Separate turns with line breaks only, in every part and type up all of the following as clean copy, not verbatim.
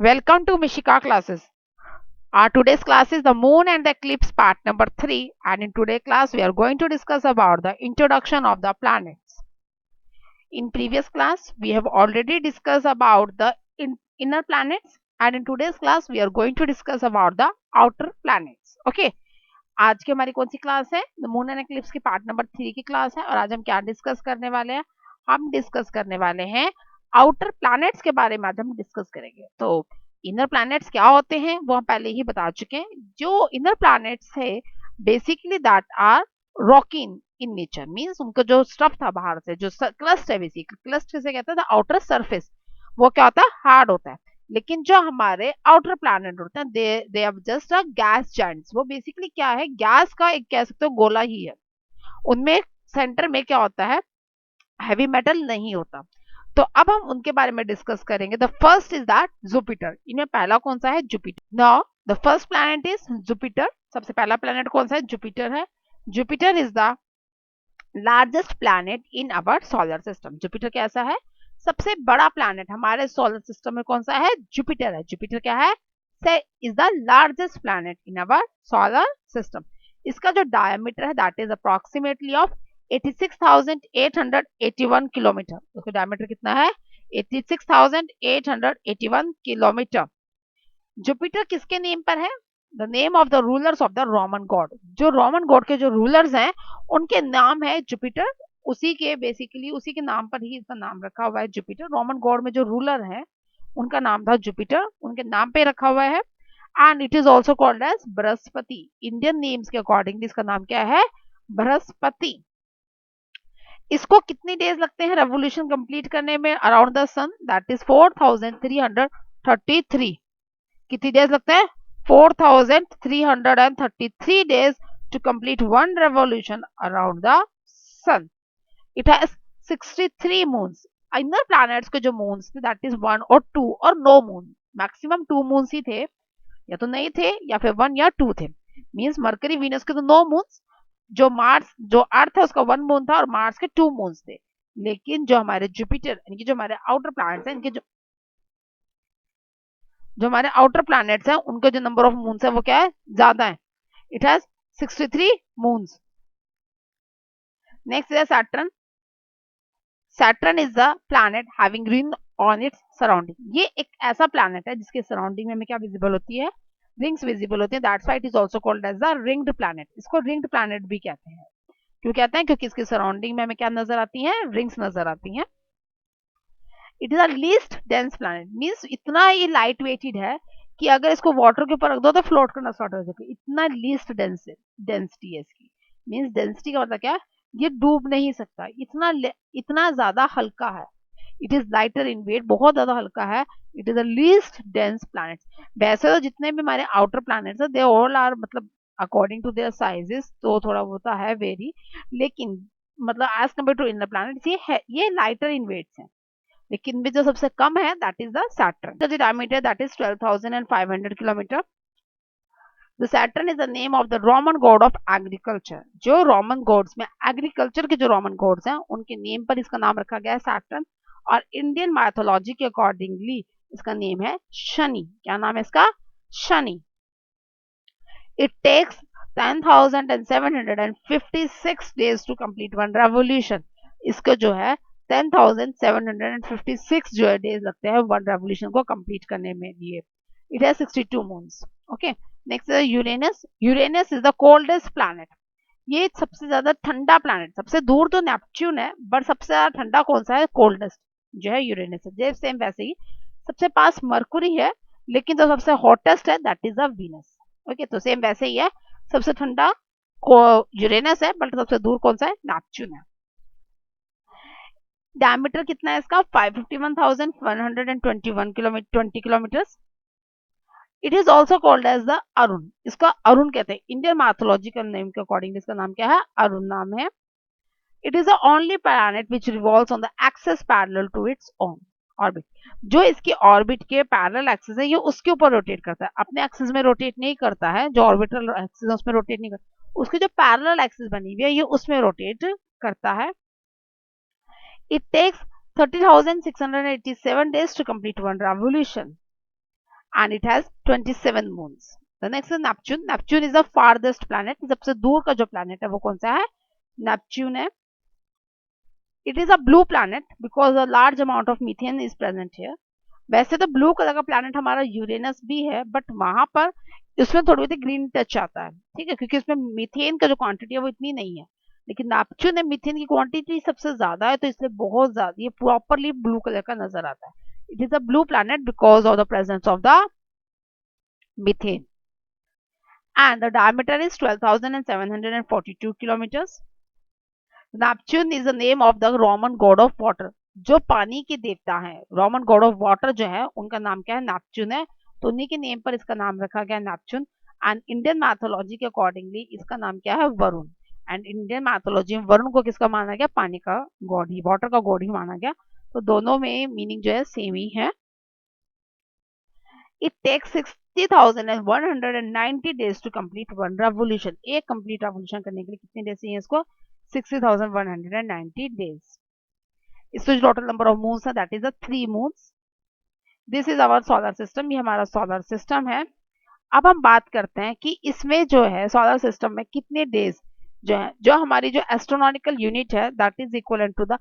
Welcome to Mishika classes. Our today's class is the moon and the eclipse part number 3, and in today's class we are going to discuss about the introduction of the planets. In previous class we have already discussed about the inner planets, and in today's class we are going to discuss about the outer planets. Okay, आज की हमारी कौन सी class है? The moon and eclipse की part number 3 की class है और आज हम क्या डिस्कस करने वाले हैं? हम डिस्कस करने वाले हैं आउटर प्लैनेट्स के बारे में। आज हम डिस्कस करेंगे। तो इनर प्लैनेट्स क्या होते हैं वो हम पहले ही बता चुके हैं। जो इनर प्लैनेट्स है basically that are rocky in nature, means उनका जो स्टफ था बाहर से, जो क्लस्ट है, बेसिकली क्लस्ट किसे कहते हैं? द आउटर सरफेस, वो क्या होता है? हार्ड होता है। लेकिन जो हमारे आउटर प्लैनेट होते हैं they are just a gas giants. वो बेसिकली क्या है? गैस का एक कह सकते हो गोला ही है। उनमें सेंटर में क्या होता है? हैवी मेटल नहीं होता। तो अब हम उनके बारे में डिस्कस करेंगे। The first is that Jupiter. इनमें पहला कौन सा है? Jupiter. Now the first planet is Jupiter. सबसे पहला प्लैनेट कौन सा है? जुपिटर है। Jupiter is the largest planet in our solar system. Jupiter कैसा है? सबसे बड़ा प्लैनेट हमारे सोलर सिस्टम में कौन सा है? जुपिटर है। जुपिटर क्या है? से is the largest planet in our solar system. इसका जो डायमीटर है that is approximately of 86,881 kilometre. उसका डायमीटर कितना है? 86,881 किलोमीटर। जुपिटर किसके नेम पर है? The name of the rulers of the Roman God. जो रोमन गॉड के जो रूलर्स हैं उनके नाम है जुपिटर। उसी के बेसिकली उसी के नाम पर ही इसका नाम रखा हुआ है जुपिटर। रोमन गॉड में जो रूलर है उनका नाम था जुपिटर, उनके नाम पे रखा हुआ है। And it is also called as Brihaspati. Indian names के अकॉर्डिंग इसका नाम क्या है? बृहस्पति। इसको कितनी डेज लगते हैं रेवोल्यूशन कंप्लीट करने में around the sun? That is 4333। कितनी डेज लगते हैं? 4333 days to complete one revolution around the sun. It has 63 moons. Inner planets के जो moons थे that is 1 or 2 और no moon, maximum 2 moons ही थे, या तो नहीं थे या फिर 1 या 2 थे। मीन्स मरकरी वीनस के तो नो मून्स, जो मार्स जो अर्थ है उसका 1 मून था और मार्स के 2 मून्स थे। लेकिन जो हमारे जुपिटर इनके जो हमारे आउटर प्लैनेट्स हैं, इनके जो हमारे आउटर प्लैनेट्स हैं उनका जो नंबर ऑफ मून्स है वो क्या है? ज्यादा है। It has 63 moons. Next is Saturn. Saturn is the planet having ring on its surrounding. ये एक ऐसा planet है जिसके सराउंडिंग में हमें क्या विजिबल होती है? रिंग्स विजिबल होती है। That's why it is also called as the ringed planet. इसको रिंग्ड प्लैनेट भी कहते हैं। क्यों कहते हैं? क्योंकि इसके सराउंडिंग में हमें क्या नजर आती है? रिंग्स नजर आती हैं। It is a least dense planet, means इतना ये लाइट वेटेड है कि अगर इसको वाटर के ऊपर रख दो तो फ्लोट करना स्टार्ट हो जाएगा। इतना लीस्ट डेंसिटी है इसकी। मीन्स डेंसिटी का मतलब क्या है? ये डूब नहीं सकता, इतना ज्यादा हल्का है। It is lighter in weight, बहुत ज्यादा हल्का है। It is the least dense planet. वैसे तो जितने भी हमारे आउटर प्लैनेट्स है दे ऑल आर मतलब अकॉर्डिंग टू देयर साइजेस तो थोड़ा होता है वेरी, लेकिन मतलब as compare to inner planets ये लाइटर इन वेट्स है। लेकिन भी जो सबसे कम है that is the Saturn. The diameter that is 12,500 kilometre. The Saturn is the name of the Roman God of agriculture. जो रोमन गॉड्स में एग्रीकल्चर के जो रोमन गॉड्स हैं उनके नेम पर इसका नाम रखा गया है सैटर्न। और इंडियन माइथोलॉजी के अकॉर्डिंगली इसका नेम है शनि। क्या नाम है इसका? Shani. It takes 10,756 days to complete one revolution. इसको जो है 10,756 जो है डेज लगते हैं वन रेवोल्यूशन को कंप्लीट करने में लिए। It has 62 moons. Okay, next है Uranus. Uranus is the coldest planet. ये सबसे ज्यादा ठंडा प्लैनेट, सबसे दूर तो नेपच्यून है बट सबसे ज्यादा ठंडा कौन सा है? कोल्डेस्ट जो है यूरेनस है। जैसे सेम वैसे ही सबसे पास मरकुरी है, लेकिन जो सबसे हॉटेस्ट है that is a Venus. Okay, तो सेम वैसे ही है। सबसे ठंडा को यूरेनस है बट सबसे दूर कौन सा है? नेपच्यून है। डायमीटर कितना है इसका? 551,121 kilometre, 20 kilometres. It is also called as the Arun. इसका अरुण कहते हैं। इंडियन मैथोलॉजिकल नेम के अकॉर्डिंग इसका नाम क्या है? अरुण नाम है। It is the only planet which revolves on the axis parallel to its own orbit. जो इसकी ऑर्बिट के पैरेलल एक्सिस है ये उसके ऊपर रोटेट करता है, अपने एक्सिस में रोटेट नहीं करता है। जो ऑर्बिटल एक्सिस है उसमें रोटेट नहीं करता, उसकी जो पैरेलल एक्सिस बनी हुई है ये उसमें रोटेट करता है। It takes 30,687 days to complete one revolution. and it has 27 moons. The next is Neptune. Neptune is the farthest planet. सबसे दूर का जो planet है वो कौन सा है? Neptune है. It is a blue planet because a large amount of methane is present here. वैसे तो ब्लू कलर का प्लैनेट हमारा यूरेनस भी है, बट वहां पर इसमें थोड़ी बहुत ग्रीन टच आता है, ठीक है, क्योंकि इसमें मीथेन का जो क्वांटिटी है वो इतनी नहीं है। लेकिन नेपच्यून में मीथेन की क्वांटिटी सबसे ज्यादा है, तो इसलिए बहुत ज्यादा ये प्रॉपरली ब्लू कलर का नजर आता है। It is a blue planet because of the presence of the methane and the diameter is 12,742 kilometers. Neptune is the name of the Roman god of water. जो पानी के देवता हैं, रोमन गॉड ऑफ वाटर जो है, उनका नाम क्या है? नेपच्यून है। तो उन्हीं के नेम पर इसका नाम रखा गया नेपच्यून। एंड इंडियन मैथोलॉजी के अकॉर्डिंगली इसका नाम क्या है? वरुण। एंड इंडियन मैथोलॉजी में वरुण को किसका माना गया? पानी का गॉड ही, वाटर का गॉड ही माना गया। तो दोनों में मीनिंग जो है सेम ही है। It takes 60,190 days to complete one revolution. एक complete revolution करने के लिए कितने डेज चाहिए इसको? 60,190 days. इसमें जो total number of moons है that is the 3 moons. This is our solar system. ये हमारा solar system है। अब हम बात करते हैं कि इसमें जो है solar system में कितने days जो है, जो हमारी जो astronomical unit है that is equivalent to the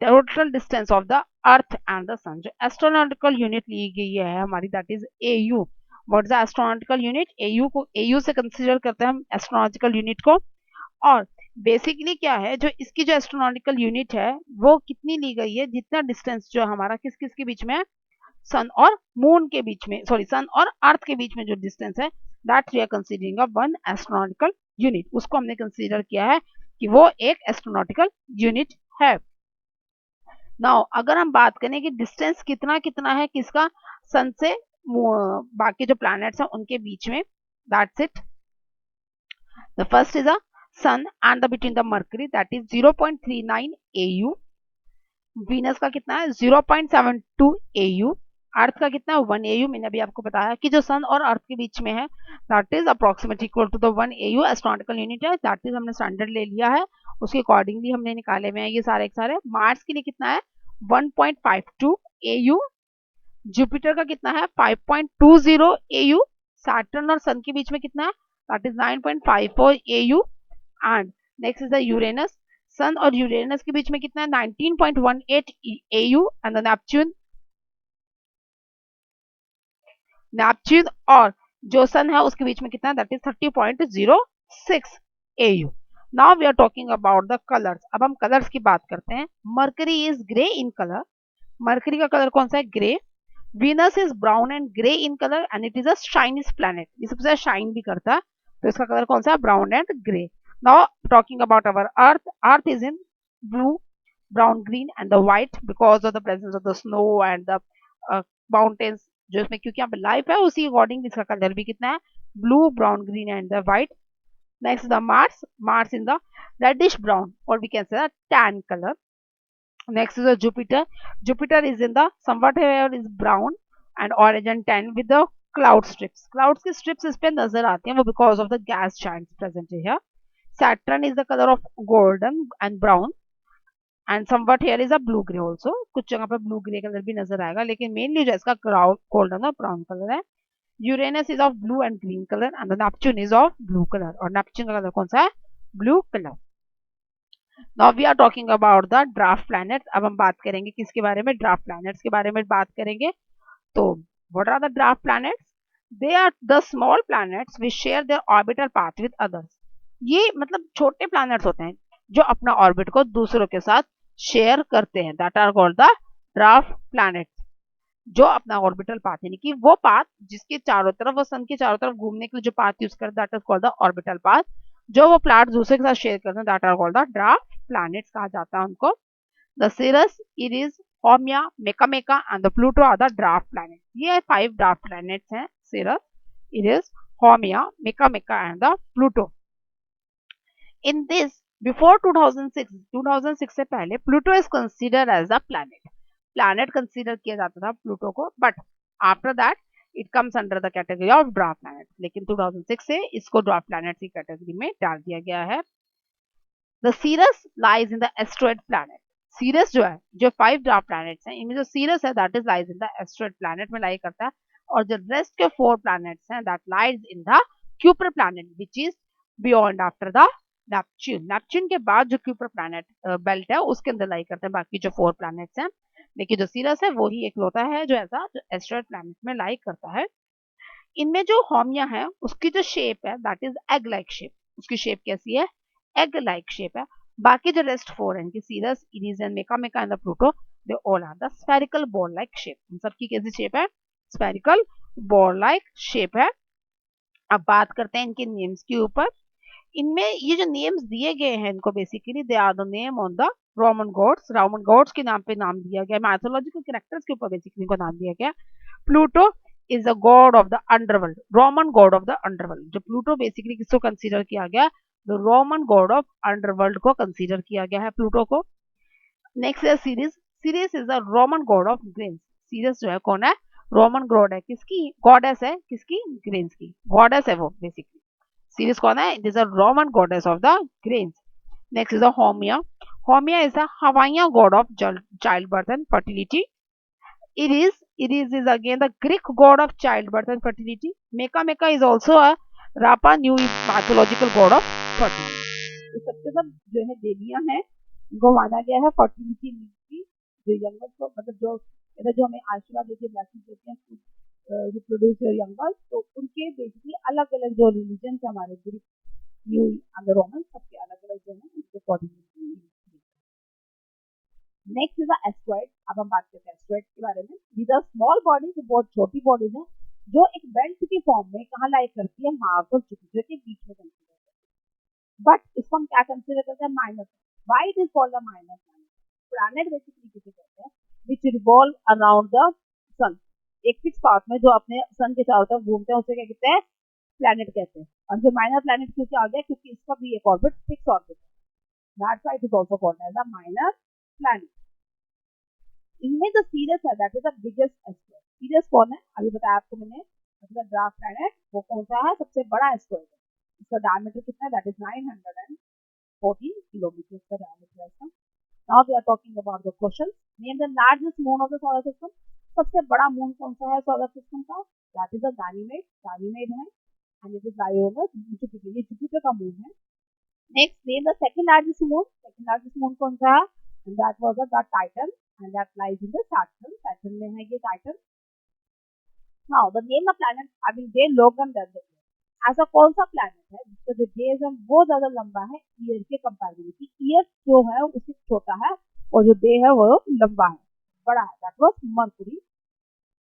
total distance of the earth and the sun. जो astronomical unit ली गई है हमारी that is AU. What is the astronomical unit? AU को AU से कंसीडर करते हैं हम astronomical unit को। और बेसिकली क्या है, जो इसकी जो एस्ट्रोनॉमिकल यूनिट है वो कितनी ली गई है? जितना डिस्टेंस जो हमारा किस किस के बीच में है? सन और मून के बीच में, सॉरी सन और अर्थ के बीच में जो डिस्टेंस है that we are considering a one astronomical unit. उसको हमने कंसीडर किया है कि वो एक एस्ट्रोनॉमिकल यूनिट है। नाउ अगर हम बात करें कि डिस्टेंस कितना कितना है किसका? सन से बाकी जो प्लैनेट्स हैं उनके बीच में, that's it. The first is a sun and the between the Mercury that is 0.39 AU। Venus का कितना है? 0.72 AU। अर्थ का कितना है? 1 AU। मैंने अभी आपको बताया कि जो सन और अर्थ के बीच में है that is approximately equal to the 1 AU astronomical unit है, दैट इज हमने स्टैंडर्ड ले लिया है, उसके अकॉर्डिंगली हमने निकाले हुए हैं ये सारे सारे। मार्स के लिए कितना है? 1.52 AU। जुपिटर का कितना है? 5.20 AU। सैटर्न और सन के बीच में कितना है? That is 9.54 AU। And next is the Uranus. Sun और यूरेनस के बीच में कितना है? 19.18 AU। एंड द नेपच्यून और जो सन है उसके बीच में कितना है? That is 30.06 AU। Now we are talking about the colours. अब हम कलर्स की बात करते हैं। Mercury is grey in colour. Mercury का कलर कौन सा है? Grey. Venus is brown and grey in colour and it is a shinish planet. ये सबसे ज्यादा शाइन भी करता है, तो इसका कलर कौन सा है? Brown and grey. Now talking about our earth. Earth is in blue, brown, green and the white because of the presence of the snow and the mountains जो इसमें, क्योंकि यहाँ पे लाइफ है उसी अकॉर्डिंग इसका कलर भी कितना है? Blue, brown, green and the white. Next the Mars. Mars in the reddish brown और we can say tan colour. Next is a Jupiter. Jupiter is in the somewhat here is brown and orange and tan with the cloud strips. Clouds की strips इस पे नजर आती हैं वो because of the gas giants present here. Saturn is the color of golden and brown and somewhat here is a blue gray also. कुछ जगह पे blue gray कलर भी नजर आएगा, लेकिन mainly जो इसका golden और brown कलर है। Uranus is of blue and green color and the Neptune is of blue color। और Neptune का कलर कौन सा है? Blue color। Now we are talking about the dwarf planets। अब हम बात करेंगे किसके बारे में? ड्राफ्ट प्लैनेट्स के बारे में बात करेंगे। तो what are the dwarf planets? They are the small planets which share their orbital path with others। ये मतलब छोटे प्लैनेट्स होते हैं जो अपना ऑर्बिट को दूसरों के साथ शेयर करते हैं, that are called the dwarf planets. जो अपना ऑर्बिटल पाथ यानी कि वो पाथ जिसके चारों तरफ, वो सन के चारों तरफ घूमने के लिए जो पाथ यूज करते हैं that is called the orbital path. जो वो प्लैनेट्स दूसरे के साथ शेयर करते हैं that are called the dwarf planets कहा जाता है उनको। The Ceres, Eris, Haumea, Makemake and the Pluto are the dwarf planets. ये 5 ड्वार्फ प्लैनेट्स हैं, Ceres, Eris, Haumea, Makemake and the Pluto. In this before 2006 से पहले Pluto is considered as the planet consider किया जाता था Pluto को, but after that it comes under the category of dwarf planet. लेकिन 2006 से इसको ड्वार्फ प्लैनेट की कैटेगरी में डाल दिया गया है। The Ceres lies in the asteroid planet. Ceres जो है, जो 5 ड्वार्फ प्लैनेट्स हैं, इनमें जो सीरस है that is lies in the asteroid planet में लाई करता है, और जो रेस्ट के 4 प्लैनेट्स हैं that lies in the Kuiper planet which is beyond after the Neptune. Neptune के बाद जो क्यूपर प्लैनेट बेल्ट है उसके अंदर लाई करते हैं बाकी जो 4 प्लैनेट्स हैं। लेकिन जो सीरस है वो ही एक लौता है जो ऐसा जो एस्टेरॉयड प्लैनेट में लाई करता है। इनमें जो होमिया है उसकी जो शेप है that is egg like shape, उसकी शेप कैसी है, एग लाइक शेप है। बाकी जो रेस्ट 4 है इनकी Ceres, Eris, Makemake and the Pluto, they all are the spherical ball like shape. इन सबकी कैसी शेप है, स्फेरिकल बॉल लाइक शेप है। अब बात करते हैं इनके नेम्स के ऊपर। इनमें ये जो नेम्स दिए गए हैं इनको basically they are the name on the Roman gods, Roman gods के नाम पे नाम दिया गया, मैथोलॉजिकल कैरेक्टर्स के ऊपर बेसिकली इनको नाम दिया गया। Pluto is the god of the underworld, Roman god of the underworld। जो प्लूटो बेसिकली किसको कंसीडर किया गया, the Roman god of underworld को कंसीडर किया गया है प्लूटो को। नेक्स्ट है series, series is the Roman God of grains. Series जो है कौन है, रोमन गॉड है, किसकी गॉडेस है, किसकी, ग्रेन्स की गॉडेस है वो बेसिकली। सीरीज कौन है, it is a Roman goddess of the grains. Next is the Haumea, Haumea is the Hawaiian god of child birth and fertility. Iris is again the Greek god of childbirth and fertility. Meka Meka is also a Rapa Nui mythological god of fertility. ये सबके सब जो है देवियां हैं, इनको माना गया है फर्टिलिटी की, जो यंगल को मतलब जो हमें आशीर्वाद देती है, ब्लेसिंग देती हैं, जो प्रोड्यूस योर यंगल, तो उनके बेसिकली अलग अलग जो रिलीजन है हमारे ग्रीक, न्यू एंड रोमन, सबके अलग अलग जो है उनके फर्टिलिटी। Next is asteroid. अब हम बात करते हैं एस्ट्रॉइड के बारे में। दीज आर स्मॉल बॉडीज, जो बहुत छोटी बॉडीज हैं, जो एक बेल्ट की फॉर्म में कहाँ लाइक करती है, मार्स और जुपिटर के बीच में कंसीडर करते हैं। बट इसको हम क्या कंसीडर करते हैं, minor. Why it is called the minor planet? Planet basically किसे कहते हैं, विच रिवॉल्व अराउंड द सन। एक फिक्स पाथ में जो अपने सन के चारों तरफ घूमते हैं उसे क्या कहते हैं, प्लैनेट कहते हैं। और जो माइनर प्लैनेट क्यों आ गया, क्योंकि इसका भी एक ऑर्बिट फिक्स ऑर्बिट है, that's why it is also called as a minor planet. इनमें जो सीरस है that is the biggest asteroid. Ceres कौन है, अभी बताया आपको मैंने, मतलब ड्वार्फ प्लैनेट वो कौन सा है, सबसे बड़ा एस्ट्रॉइड है। इसका डायमीटर कितना है, दैट इज 914 किलोमीटर का डायमीटर है इसका। Now we are talking about the question. Name the largest moon of the solar system. सबसे बड़ा मून कौन सा है सोलर सिस्टम का, that is the Ganymede. Ganymede है and it is lie over Jupiter, ये जुपिटर का मून है। Next name the second largest moon. Second largest moon कौन सा है, that was the Titan and that lies in the Saturn. Saturn में है ये Titan. Now the name of planet having day longer than the year. ऐसा कौन सा planet है जिसका जो days है वो ज्यादा लंबा है ईयर के कंपैरिजन में? ईयर जो है उससे छोटा है और जो डे है वो लंबा है, बड़ा है, that was Mercury.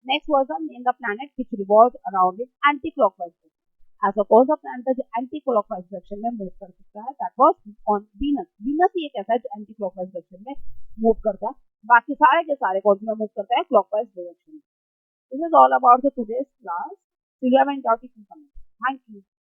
Next was the name the planet which revolves around it anti-clockwise. ऐसा कौन सा प्लैनेट है जो एंटी क्लॉकवाइज डायरेक्शन में मूव कर सकता है, that was on Venus. Venus ही एक ऐसा है जो एंटी क्लॉकवाइज डायरेक्शन में मूव करता है, बाकी सारे के सारे कौन में मूव करता है, क्लॉकवाइज डायरेक्शन में। This is all about the today's class. Do you have any doubt you can comment? Thank you.